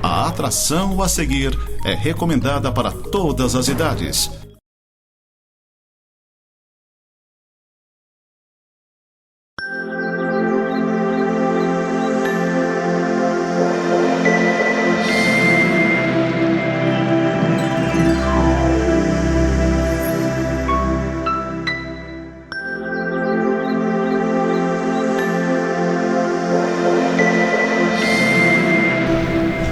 A atração a seguir é recomendada para todas as idades.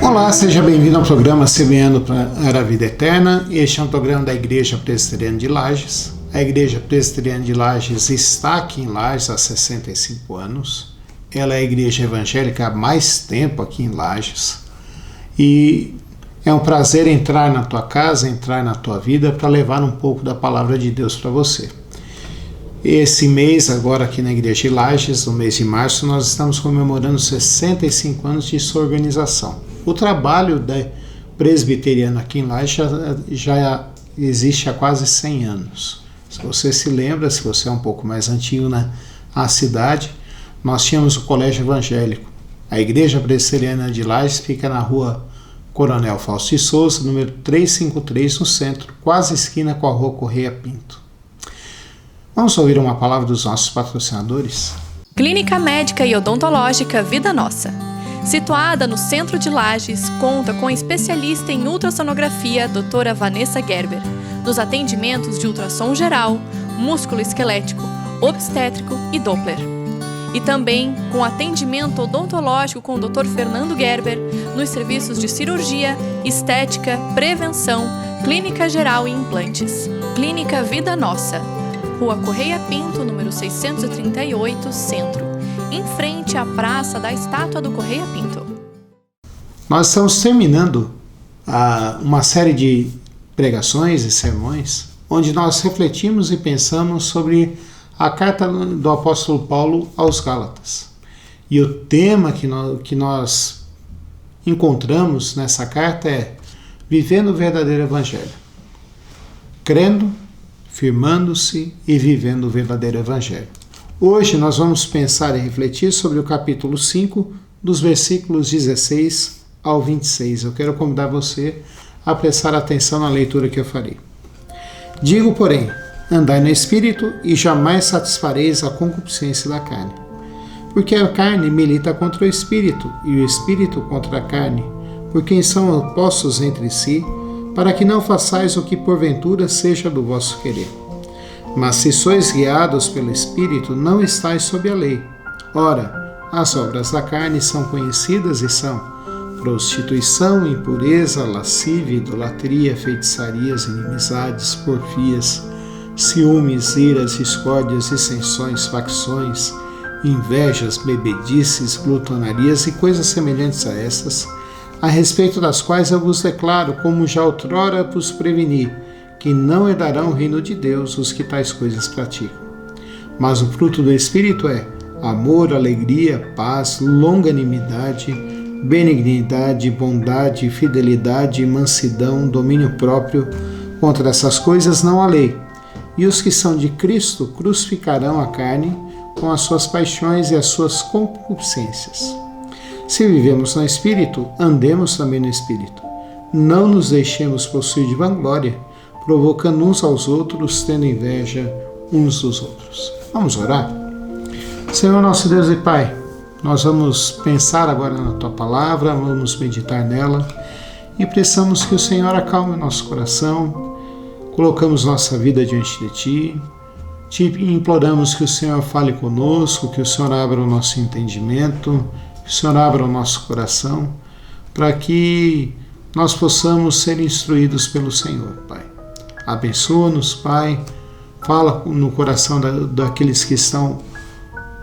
Olá, seja bem-vindo ao programa Semeando para a Vida Eterna. Este é um programa da Igreja Presbiteriana de Lages. A Igreja Presbiteriana de Lages está aqui em Lages há 65 anos. Ela é a igreja evangélica há mais tempo aqui em Lages. E é um prazer entrar na tua casa, entrar na tua vida para levar um pouco da palavra de Deus para você. Esse mês, agora aqui na Igreja de Lages, no mês de março, nós estamos comemorando 65 anos de sua organização. O trabalho da presbiteriana aqui em Lages já existe há quase 100 anos. Se você se lembra, se você é um pouco mais antigo na cidade, nós tínhamos o Colégio Evangélico. A Igreja Presbiteriana de Lages fica na rua Coronel Fausto de Souza, número 353, no centro, quase esquina com a rua Correia Pinto. Vamos ouvir uma palavra dos nossos patrocinadores? Clínica Médica e Odontológica Vida Nossa. Situada no centro de Lages, conta com a especialista em ultrassonografia, doutora Vanessa Gerber, nos atendimentos de ultrassom geral, músculo-esquelético, obstétrico e Doppler. E também com atendimento odontológico com o Dr. Fernando Gerber, nos serviços de cirurgia, estética, prevenção, clínica geral e implantes. Clínica Vida Nossa, Rua Correia Pinto, número 638, Centro, em frente à Praça da Estátua do Correia Pinto. Nós estamos terminando uma série de pregações e sermões onde nós refletimos e pensamos sobre a carta do apóstolo Paulo aos Gálatas. E o tema que nós encontramos nessa carta é vivendo o verdadeiro evangelho. Crendo, firmando-se e vivendo o verdadeiro evangelho. Hoje nós vamos pensar e refletir sobre o capítulo 5, dos versículos 16 ao 26. Eu quero convidar você a prestar atenção na leitura que eu farei. Digo, porém, andai no Espírito e jamais satisfareis a concupiscência da carne. Porque a carne milita contra o Espírito e o Espírito contra a carne, por quem são opostos entre si, para que não façais o que porventura seja do vosso querer. Mas se sois guiados pelo Espírito, não estáis sob a lei. Ora, as obras da carne são conhecidas e são prostituição, impureza, lascívia, idolatria, feitiçarias, inimizades, porfias, ciúmes, iras, discórdias, dissensões, facções, invejas, bebedices, glutonarias e coisas semelhantes a essas, a respeito das quais eu vos declaro, como já outrora vos preveni, que não herdarão o reino de Deus os que tais coisas praticam. Mas o fruto do Espírito é amor, alegria, paz, longanimidade, benignidade, bondade, fidelidade, mansidão, domínio próprio. Contra essas coisas não há lei. E os que são de Cristo crucificarão a carne com as suas paixões e as suas concupiscências. Se vivemos no Espírito, andemos também no Espírito. Não nos deixemos possuir de vanglória, provocando uns aos outros, tendo inveja uns dos outros. Vamos orar? Senhor nosso Deus e Pai, nós vamos pensar agora na Tua Palavra, vamos meditar nela e precisamos que o Senhor acalme o nosso coração, colocamos nossa vida diante de Ti, Te imploramos que o Senhor fale conosco, que o Senhor abra o nosso entendimento, que o Senhor abra o nosso coração, para que nós possamos ser instruídos pelo Senhor, Pai. Abençoa-nos, Pai, fala no coração daqueles que estão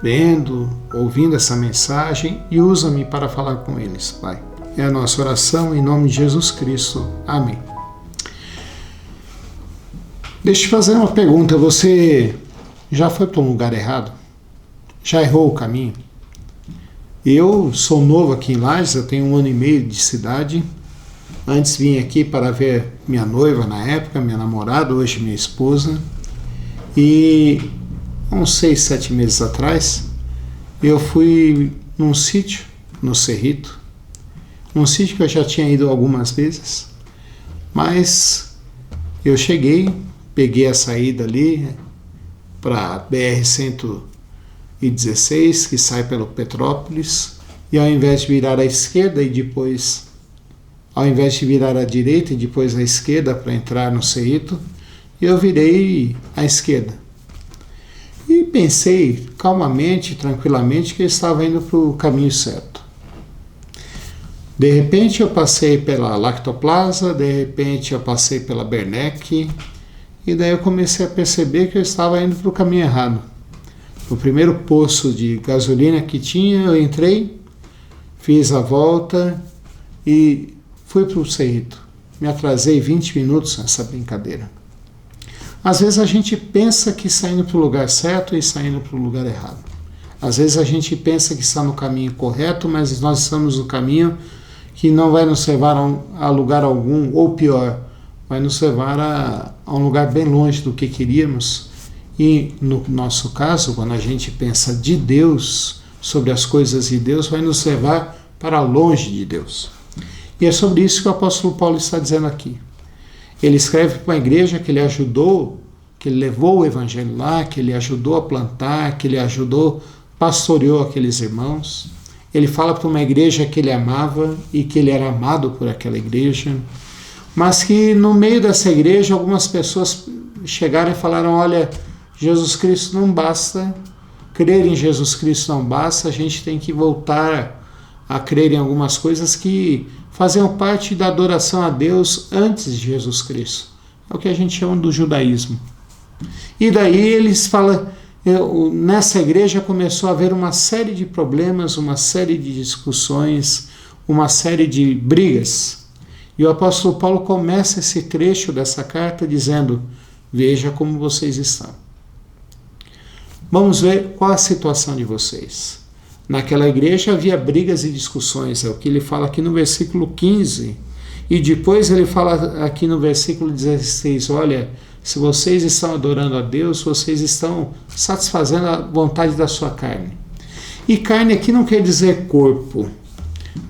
vendo, ouvindo essa mensagem e usa-me para falar com eles, Pai. É a nossa oração em nome de Jesus Cristo. Amém. Deixa eu te fazer uma pergunta. Você já foi para um lugar errado? Já errou o caminho? Eu sou novo aqui em Lages, eu tenho 1 ano e meio de cidade. Antes vim aqui para ver minha noiva na época, minha namorada, hoje minha esposa. E uns 6, 7 meses atrás, eu fui num sítio, no Cerrito, um sítio que eu já tinha ido algumas vezes, mas eu cheguei, peguei a saída ali para BR-116, que sai pelo Petrópolis, e ao invés de virar à esquerda e depois, ao invés de virar à direita e depois à esquerda para entrar no Cerrito, eu virei à esquerda. E pensei calmamente, tranquilamente, que eu estava indo para o caminho certo. De repente eu passei pela Lactoplaza, de repente eu passei pela Bernec, e daí eu comecei a perceber que eu estava indo para o caminho errado. No primeiro posto de gasolina que tinha, eu entrei, fiz a volta e fui para o Cerrito. Me atrasei 20 minutos nessa brincadeira. Às vezes a gente pensa que está indo para o lugar certo e está indo para o lugar errado. Às vezes a gente pensa que está no caminho correto, mas nós estamos no caminho que não vai nos levar a lugar algum, ou pior, vai nos levar a um lugar bem longe do que queríamos. E no nosso caso, quando a gente pensa de Deus, sobre as coisas de Deus, vai nos levar para longe de Deus. E é sobre isso que o apóstolo Paulo está dizendo aqui. Ele escreve para uma igreja que ele ajudou, que ele levou o evangelho lá, que ele ajudou a plantar, que ele ajudou, pastoreou aqueles irmãos. Ele fala para uma igreja que ele amava e que ele era amado por aquela igreja, mas que no meio dessa igreja algumas pessoas chegaram e falaram: olha, Jesus Cristo não basta, crer em Jesus Cristo não basta, a gente tem que voltar a crer em algumas coisas que faziam parte da adoração a Deus antes de Jesus Cristo. É o que a gente chama do judaísmo. E daí eles falam, nessa igreja começou a haver uma série de problemas, uma série de discussões, uma série de brigas. E o apóstolo Paulo começa esse trecho dessa carta dizendo: veja como vocês estão. Vamos ver qual a situação de vocês. Naquela igreja havia brigas e discussões, é o que ele fala aqui no versículo 15. E depois ele fala aqui no versículo 16, olha, se vocês estão adorando a Deus, vocês estão satisfazendo a vontade da sua carne. E carne aqui não quer dizer corpo,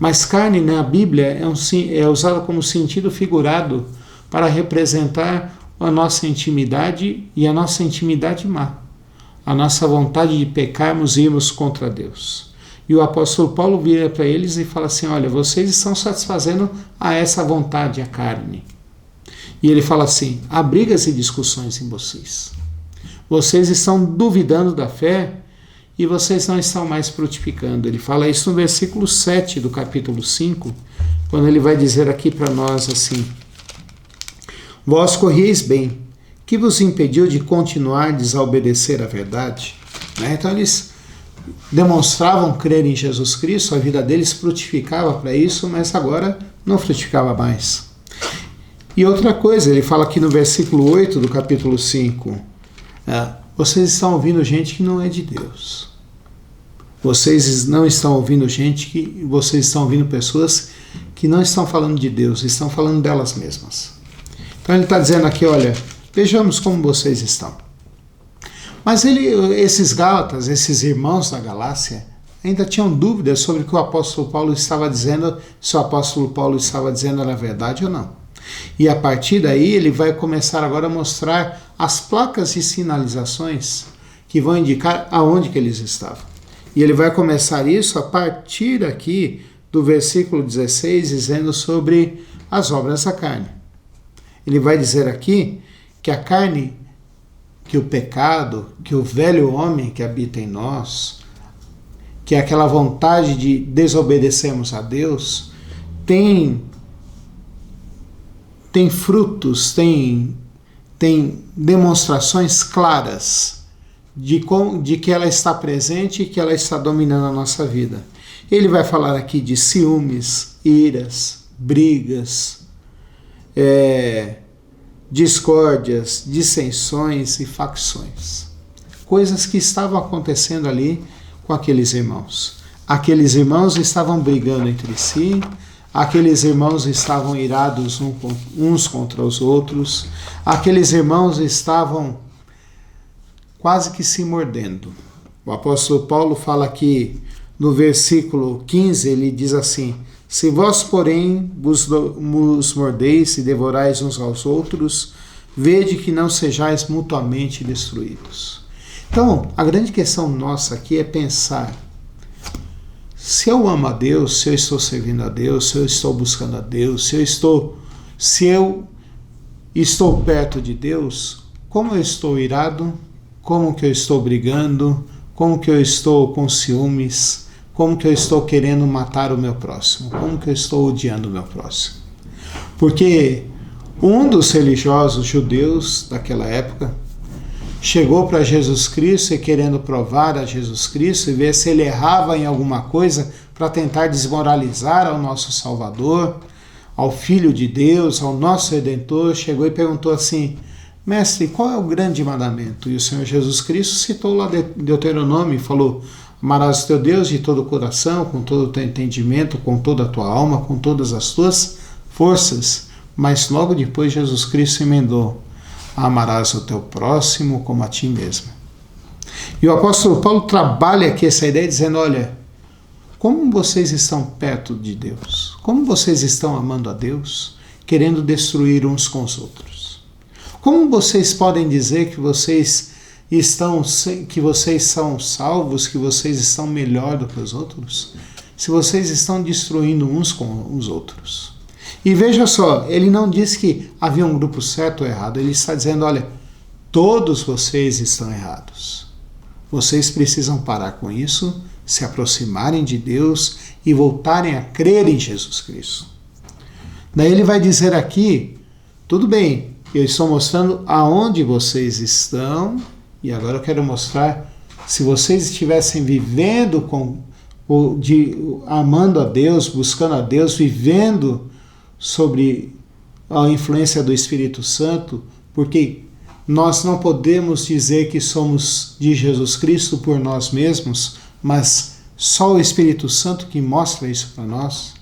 mas carne na Bíblia é usada como sentido figurado para representar a nossa intimidade e a nossa intimidade má. A nossa vontade de pecarmos e irmos contra Deus. E o apóstolo Paulo vira para eles e fala assim: olha, vocês estão satisfazendo a essa vontade, a carne. E ele fala assim: há brigas e discussões em vocês. Vocês estão duvidando da fé e vocês não estão mais frutificando. Ele fala isso no versículo 7 do capítulo 5, quando ele vai dizer aqui para nós assim: vós corrieis bem, que vos impediu de continuar a desobedecer à verdade? Então eles demonstravam crer em Jesus Cristo, a vida deles frutificava para isso, mas agora não frutificava mais. E outra coisa, ele fala aqui no versículo 8 do capítulo 5, vocês estão ouvindo gente que não é de Deus. Vocês não estão ouvindo vocês estão ouvindo pessoas que não estão falando de Deus, estão falando delas mesmas. Então ele está dizendo aqui, olha, vejamos como vocês estão. Mas esses Gálatas, esses irmãos da Galácia, ainda tinham dúvidas sobre o que o apóstolo Paulo estava dizendo, se o apóstolo Paulo estava dizendo era verdade ou não. E a partir daí ele vai começar agora a mostrar as placas e sinalizações que vão indicar aonde que eles estavam. E ele vai começar isso a partir aqui do versículo 16, dizendo sobre as obras da carne. Ele vai dizer aqui que a carne, que o pecado, que o velho homem que habita em nós, que é aquela vontade de desobedecermos a Deus, tem frutos, tem demonstrações claras de que ela está presente e que ela está dominando a nossa vida. Ele vai falar aqui de ciúmes, iras, brigas, discórdias, dissensões e facções. Coisas que estavam acontecendo ali com aqueles irmãos. Aqueles irmãos estavam brigando entre si, aqueles irmãos estavam irados uns contra os outros, aqueles irmãos estavam quase que se mordendo. O apóstolo Paulo fala aqui no versículo 15, ele diz assim: Se vós, porém, vos mordeis e devorais uns aos outros, vede que não sejais mutuamente destruídos. Então, a grande questão nossa aqui é pensar: se eu amo a Deus, se eu estou servindo a Deus, se eu estou buscando a Deus, se eu estou perto de Deus, como eu estou irado, como que eu estou brigando, como que eu estou com ciúmes, como que eu estou querendo matar o meu próximo, como que eu estou odiando o meu próximo. Porque um dos religiosos judeus daquela época chegou para Jesus Cristo e querendo provar a Jesus Cristo e ver se ele errava em alguma coisa para tentar desmoralizar ao nosso Salvador, ao Filho de Deus, ao nosso Redentor, chegou e perguntou assim: mestre, qual é o grande mandamento? E o Senhor Jesus Cristo citou lá Deuteronômio e falou: amarás o teu Deus de todo o coração, com todo o teu entendimento, com toda a tua alma, com todas as tuas forças. Mas logo depois Jesus Cristo emendou: amarás o teu próximo como a ti mesmo. E o apóstolo Paulo trabalha aqui essa ideia dizendo: olha, como vocês estão perto de Deus? Como vocês estão amando a Deus, querendo destruir uns com os outros? Como vocês podem dizer que vocês são salvos, que vocês estão melhor do que os outros, se vocês estão destruindo uns com os outros? E veja só, ele não diz que havia um grupo certo ou errado, ele está dizendo: olha, todos vocês estão errados. Vocês precisam parar com isso, se aproximarem de Deus e voltarem a crer em Jesus Cristo. Daí ele vai dizer aqui: tudo bem, eu estou mostrando aonde vocês estão, e agora eu quero mostrar, se vocês estivessem vivendo amando a Deus, buscando a Deus, vivendo sobre a influência do Espírito Santo, porque nós não podemos dizer que somos de Jesus Cristo por nós mesmos, mas só o Espírito Santo que mostra isso para nós.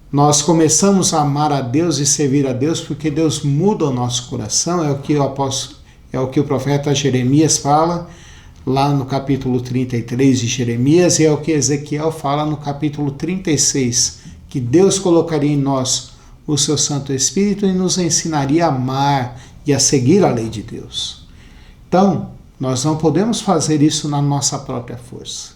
Nós começamos a amar a Deus e servir a Deus porque Deus muda o nosso coração, é o que o profeta Jeremias fala lá no capítulo 33 de Jeremias, e é o que Ezequiel fala no capítulo 36, que Deus colocaria em nós o seu Santo Espírito e nos ensinaria a amar e a seguir a lei de Deus. Então, nós não podemos fazer isso na nossa própria força.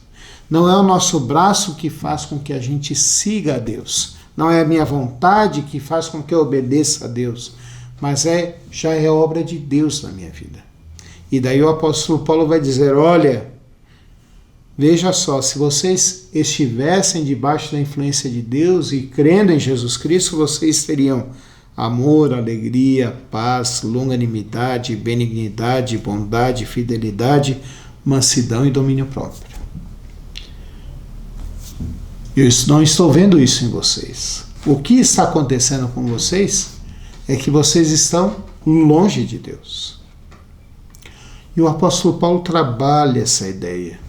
Não é o nosso braço que faz com que a gente siga a Deus. Não é a minha vontade que faz com que eu obedeça a Deus. Mas já é obra de Deus na minha vida. E daí o apóstolo Paulo vai dizer: olha, veja só, se vocês estivessem debaixo da influência de Deus e crendo em Jesus Cristo, vocês teriam amor, alegria, paz, longanimidade, benignidade, bondade, fidelidade, mansidão e domínio próprio. Eu não estou vendo isso em vocês. O que está acontecendo com vocês é que vocês estão longe de Deus. E o apóstolo Paulo trabalha essa ideia,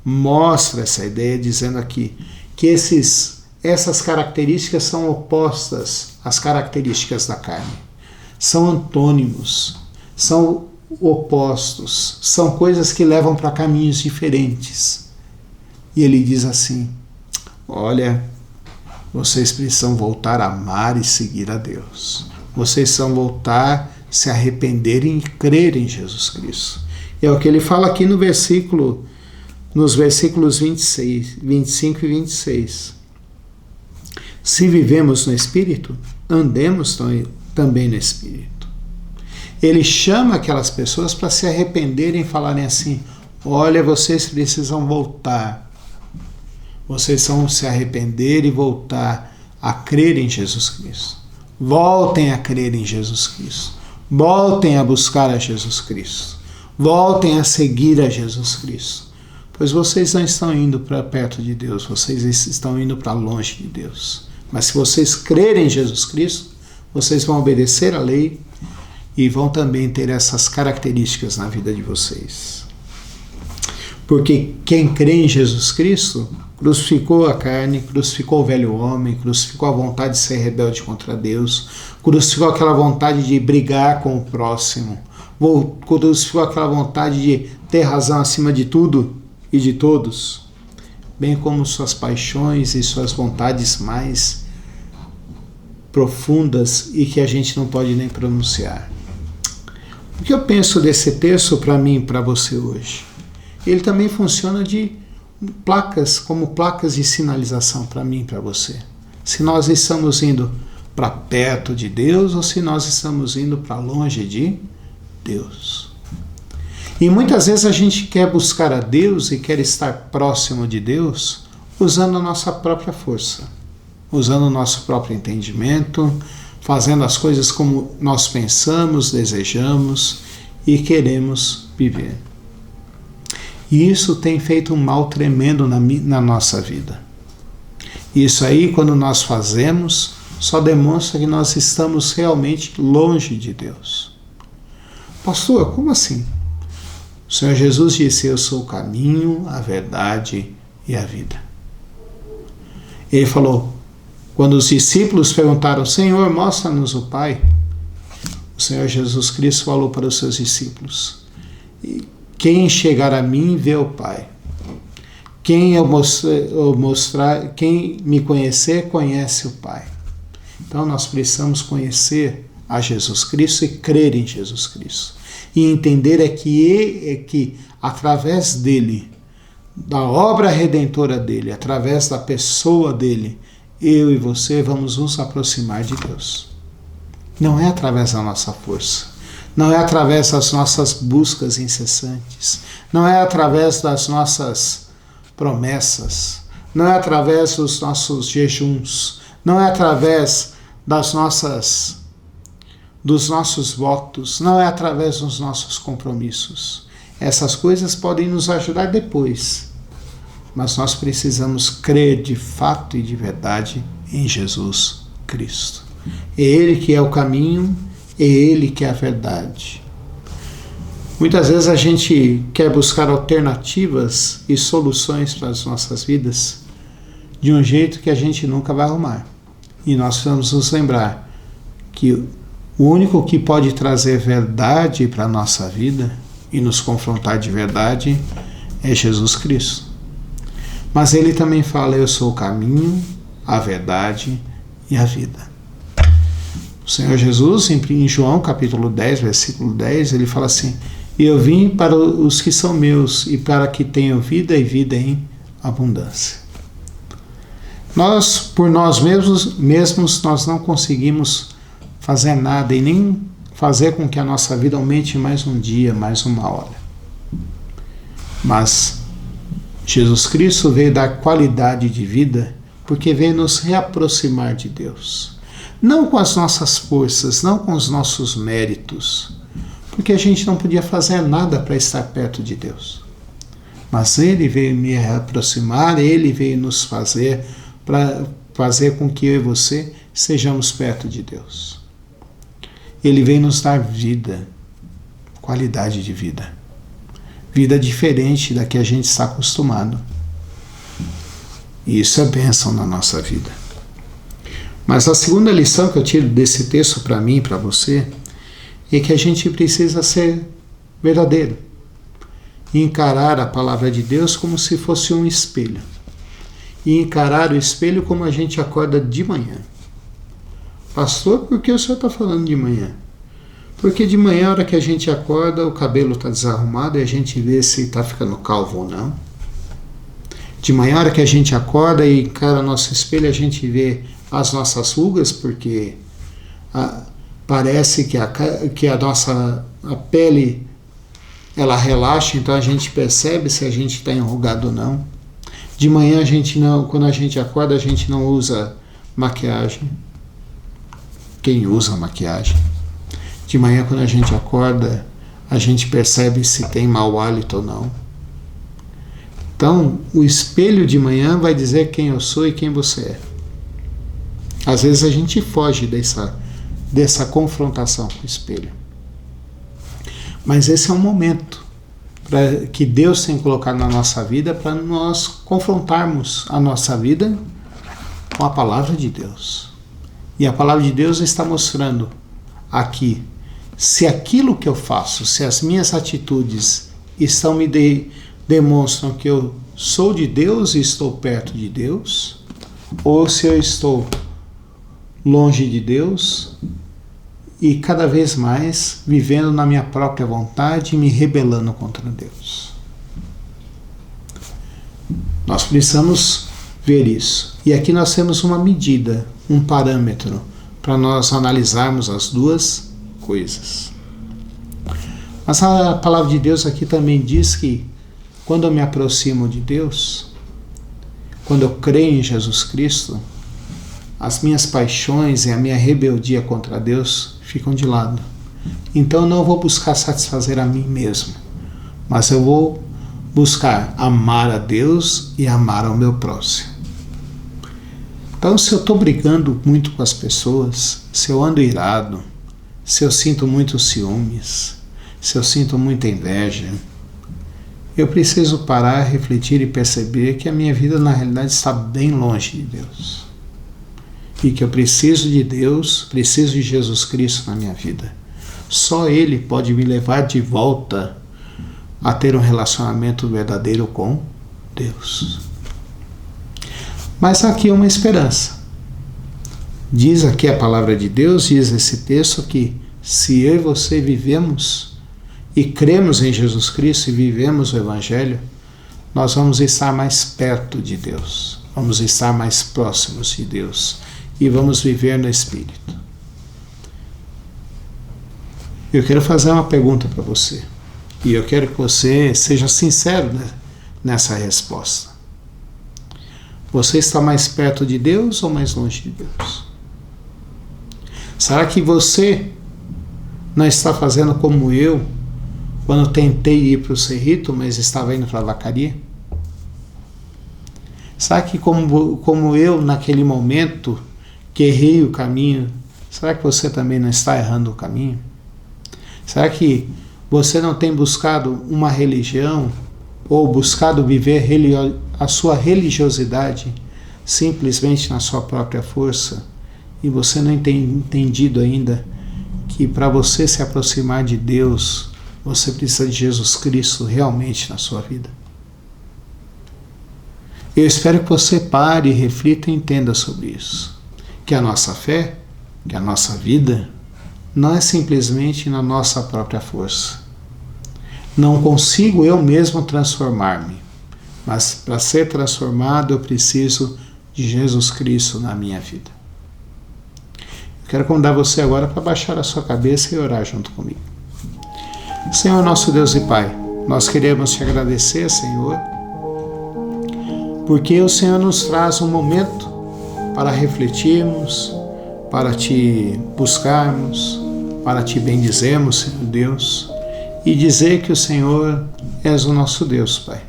mostra essa ideia dizendo aqui que essas características são opostas às características da carne. São antônimos, são opostos, são coisas que levam para caminhos diferentes. E ele diz assim: olha, vocês precisam voltar a amar e seguir a Deus. Vocês precisam voltar a se arrependerem e crer em Jesus Cristo. E é o que ele fala aqui nos versículos 25 e 26. Se vivemos no Espírito, andemos também no Espírito. Ele chama aquelas pessoas para se arrependerem e falarem assim: olha, vocês precisam voltar. Vocês vão se arrepender e voltar a crer em Jesus Cristo. Voltem a crer em Jesus Cristo. Voltem a buscar a Jesus Cristo. Voltem a seguir a Jesus Cristo. Pois vocês não estão indo para perto de Deus, vocês estão indo para longe de Deus. Mas se vocês crerem em Jesus Cristo, vocês vão obedecer a lei e vão também ter essas características na vida de vocês. Porque quem crê em Jesus Cristo crucificou a carne, crucificou o velho homem, crucificou a vontade de ser rebelde contra Deus, crucificou aquela vontade de brigar com o próximo, crucificou aquela vontade de ter razão acima de tudo e de todos. bem como suas paixões e suas vontades mais profundas e que a gente não pode nem pronunciar. O que eu penso desse texto para mim e para você hoje? Ele também funciona de placas, como placas de sinalização para mim e para você. Se nós estamos indo para perto de Deus ou se nós estamos indo para longe de Deus. E muitas vezes a gente quer buscar a Deus e quer estar próximo de Deus usando a nossa própria força, usando o nosso próprio entendimento, fazendo as coisas como nós pensamos, desejamos e queremos viver. E isso tem feito um mal tremendo na nossa vida. Isso aí, quando nós fazemos, só demonstra que nós estamos realmente longe de Deus. Pastor, como assim? O Senhor Jesus disse: eu sou o caminho, a verdade e a vida. Ele falou, quando os discípulos perguntaram: Senhor, mostra-nos o Pai, o Senhor Jesus Cristo falou para os seus discípulos: quem chegar a mim vê o Pai. Quem me conhecer, conhece o Pai. Então nós precisamos conhecer a Jesus Cristo e crer em Jesus Cristo. E entender que através dele, da obra redentora dele, através da pessoa dele, eu e você vamos nos aproximar de Deus. Não é através da nossa força, não é através das nossas buscas incessantes, não é através das nossas promessas, não é através dos nossos jejuns, não é através dos nossos votos, não é através dos nossos compromissos. Essas coisas podem nos ajudar depois, mas nós precisamos crer de fato e de verdade em Jesus Cristo. É Ele que é o caminho, é Ele que é a verdade. Muitas vezes a gente quer buscar alternativas e soluções para as nossas vidas de um jeito que a gente nunca vai arrumar. E nós precisamos nos lembrar que o único que pode trazer verdade para a nossa vida e nos confrontar de verdade é Jesus Cristo. Mas Ele também fala: eu sou o caminho, a verdade e a vida. O Senhor Jesus, em João capítulo 10, versículo 10, Ele fala assim: eu vim para os que são meus e para que tenham vida e vida em abundância. Nós, por nós mesmos, nós não conseguimos fazer nada e nem fazer com que a nossa vida aumente mais um dia, mais uma hora. Mas Jesus Cristo veio dar qualidade de vida porque veio nos reaproximar de Deus. Não com as nossas forças, não com os nossos méritos, porque a gente não podia fazer nada para estar perto de Deus. Mas Ele veio me reaproximar, Ele veio nos fazer, para fazer com que eu e você sejamos perto de Deus. Ele veio nos dar vida, qualidade de vida. Vida diferente da que a gente está acostumado. E isso é bênção na nossa vida. Mas a segunda lição que eu tiro desse texto para mim e para você é que a gente precisa ser verdadeiro e encarar a palavra de Deus como se fosse um espelho. E encarar o espelho como a gente acorda de manhã. Pastor, por que o senhor está falando de manhã? Porque de manhã, a hora que a gente acorda, o cabelo está desarrumado e a gente vê se está ficando calvo ou não. De manhã, a hora que a gente acorda e encara nosso espelho, a gente vê as nossas rugas, porque parece que a nossa pele ela relaxa, então a gente percebe se a gente está enrugado ou não. De manhã, quando a gente acorda, a gente não usa maquiagem. Quem usa maquiagem? De manhã, quando a gente acorda, a gente percebe se tem mau hálito ou não. Então, o espelho de manhã vai dizer quem eu sou e quem você é. Às vezes a gente foge dessa confrontação com o espelho. Mas esse é um momento que Deus tem colocado na nossa vida para nós confrontarmos a nossa vida com a palavra de Deus. E a palavra de Deus está mostrando aqui se aquilo que eu faço, se as minhas atitudes estão demonstram que eu sou de Deus e estou perto de Deus, ou se eu estou longe de Deus e cada vez mais vivendo na minha própria vontade e me rebelando contra Deus. Nós precisamos ver isso. E aqui nós temos uma medida, um parâmetro, para nós analisarmos as duas coisas. Mas a palavra de Deus aqui também diz que quando eu me aproximo de Deus, quando eu creio em Jesus Cristo, as minhas paixões e a minha rebeldia contra Deus ficam de lado. Então eu não vou buscar satisfazer a mim mesmo, mas eu vou buscar amar a Deus e amar ao meu próximo. Então, se eu estou brigando muito com as pessoas, se eu ando irado, se eu sinto muitos ciúmes, se eu sinto muita inveja, eu preciso parar, refletir e perceber que a minha vida na realidade está bem longe de Deus. E que eu preciso de Deus, preciso de Jesus Cristo na minha vida. Só Ele pode me levar de volta a ter um relacionamento verdadeiro com Deus. Mas aqui é uma esperança. Diz aqui a palavra de Deus, diz esse texto que se eu e você vivemos e cremos em Jesus Cristo e vivemos o Evangelho, nós vamos estar mais perto de Deus, vamos estar mais próximos de Deus e vamos viver no Espírito. Eu quero fazer uma pergunta para você e eu quero que você seja sincero nessa resposta. Você está mais perto de Deus ou mais longe de Deus? Será que você não está fazendo como eu, quando tentei ir para o Cerrito, mas estava indo para a vacaria? Será que como eu, naquele momento, que errei o caminho, será que você também não está errando o caminho? Será que você não tem buscado uma religião ou buscado viver a sua religiosidade simplesmente na sua própria força e você não tem entendido ainda que para você se aproximar de Deus, você precisa de Jesus Cristo realmente na sua vida? Eu espero que você pare, reflita e entenda sobre isso. Que a nossa fé, que a nossa vida, não é simplesmente na nossa própria força. Não consigo eu mesmo transformar-me, mas para ser transformado eu preciso de Jesus Cristo na minha vida. Eu quero convidar você agora para baixar a sua cabeça e orar junto comigo. Senhor nosso Deus e Pai, nós queremos te agradecer, Senhor, porque o Senhor nos traz um momento para refletirmos, para te buscarmos, para te bendizermos, Senhor Deus, e dizer que o Senhor és o nosso Deus, Pai.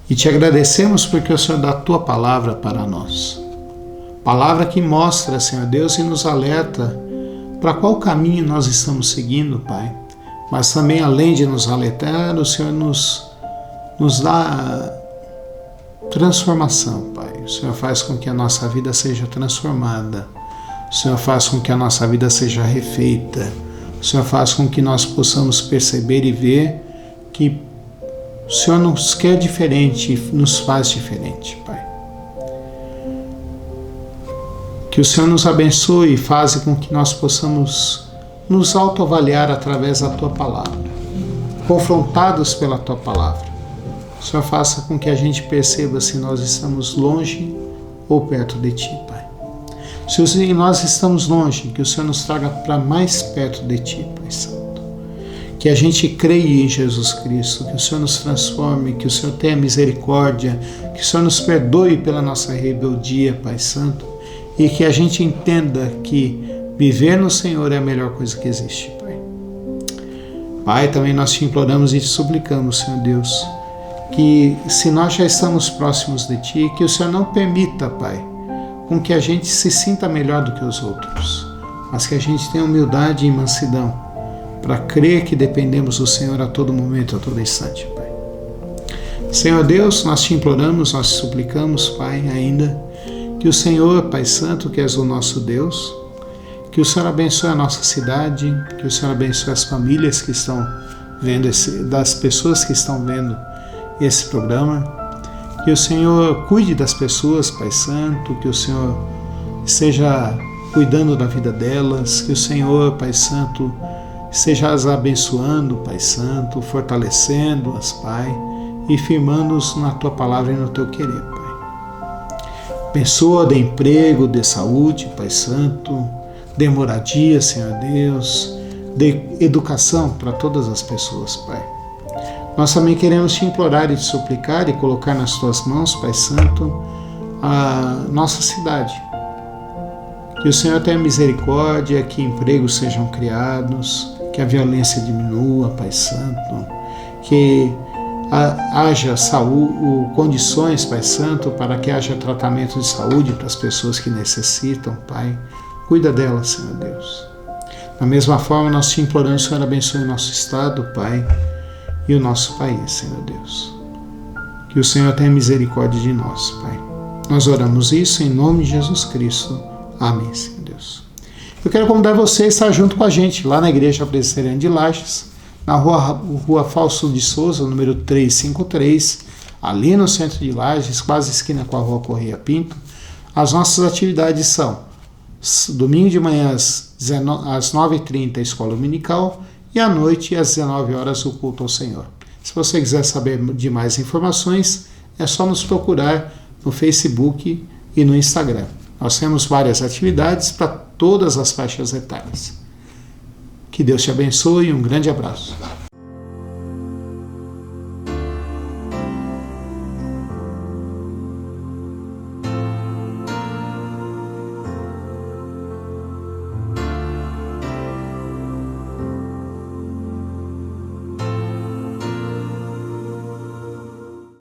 E te agradecemos porque o Senhor dá a tua palavra para nós. Palavra que mostra, Senhor Deus, e nos alerta para qual caminho nós estamos seguindo, Pai. Mas também, além de nos alertar, o Senhor nos dá transformação, Pai. O Senhor faz com que a nossa vida seja transformada. O Senhor faz com que a nossa vida seja refeita. O Senhor faz com que nós possamos perceber e ver que o Senhor nos quer diferente e nos faz diferente, Pai. Que o Senhor nos abençoe e faça com que nós possamos nos autoavaliar através da Tua Palavra, confrontados pela Tua Palavra. O Senhor faça com que a gente perceba se nós estamos longe ou perto de Ti, Pai. Se nós estamos longe, que o Senhor nos traga para mais perto de Ti, Pai Santo. Que a gente creia em Jesus Cristo, que o Senhor nos transforme, que o Senhor tenha misericórdia, que o Senhor nos perdoe pela nossa rebeldia, Pai Santo, e que a gente entenda que viver no Senhor é a melhor coisa que existe, Pai. Pai, também nós te imploramos e te suplicamos, Senhor Deus, que se nós já estamos próximos de Ti, que o Senhor não permita, Pai, com que a gente se sinta melhor do que os outros, mas que a gente tenha humildade e mansidão para crer que dependemos do Senhor a todo momento, a todo instante, Pai. Senhor Deus, nós te imploramos, nós te suplicamos, Pai, ainda, que o Senhor, Pai Santo, que és o nosso Deus, que o Senhor abençoe a nossa cidade, que o Senhor abençoe as famílias que estão das pessoas que estão vendo esse programa. Que o Senhor cuide das pessoas, Pai Santo, que o Senhor esteja cuidando da vida delas, que o Senhor, Pai Santo, esteja as abençoando, Pai Santo, fortalecendo-as, Pai, e firmando-os na Tua palavra e no Teu querer, Pai. Abençoa, dê emprego, dê saúde, Pai Santo, dê moradia, Senhor Deus, dê educação para todas as pessoas, Pai. Nós também queremos te implorar e te suplicar e colocar nas Tuas mãos, Pai Santo, a nossa cidade. Que o Senhor tenha misericórdia, que empregos sejam criados, que a violência diminua, Pai Santo, que haja saúde, condições, Pai Santo, para que haja tratamento de saúde para as pessoas que necessitam, Pai. Cuida delas, Senhor Deus. Da mesma forma, nós te imploramos, Senhor, abençoe o nosso estado, Pai, e o nosso país, Senhor Deus. Que o Senhor tenha misericórdia de nós, Pai. Nós oramos isso em nome de Jesus Cristo. Amém, Senhor Deus. Eu quero convidar você a estar junto com a gente lá na Igreja Presbiteriana de Lages, na rua Fausto de Souza, número 353, ali no centro de Lages, quase esquina com a rua Correia Pinto. As nossas atividades são domingo de manhã às 9h30 a escola dominical e à noite às 19 horas o culto ao Senhor. Se você quiser saber de mais informações, é só nos procurar no Facebook e no Instagram. Nós temos várias atividades para todas as faixas etárias. Que Deus te abençoe e um grande abraço.